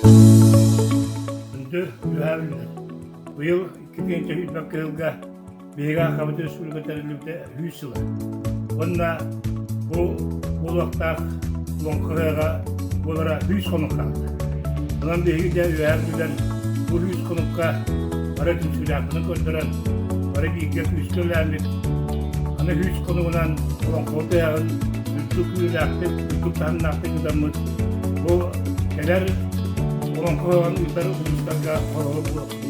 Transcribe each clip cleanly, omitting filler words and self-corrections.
Ündü ühäbildä. Bu yıl 2022 yılga Beyga Kabıtı Respublika Terülükte 100 yılı. Onda bu ulaqtaq Lonqırıga olara 100 konuk kaldı. Ondan beri de ühäbildän bu 100 konukka para tümsülakını gönderen para bir iki üstülenlik. Ana 100 konuğundan Lonqırıga yağın Ültük üyelaktık, Ültük tanınaktık adamız. Bu neler Lonqırıga'nın yutarı uluslarga koruğu bu.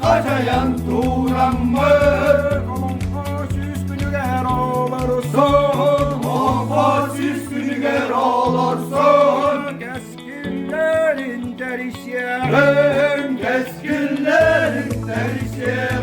Kaçayan turamı süskünüger olursun süskünüger olursun Keskinlerin derişe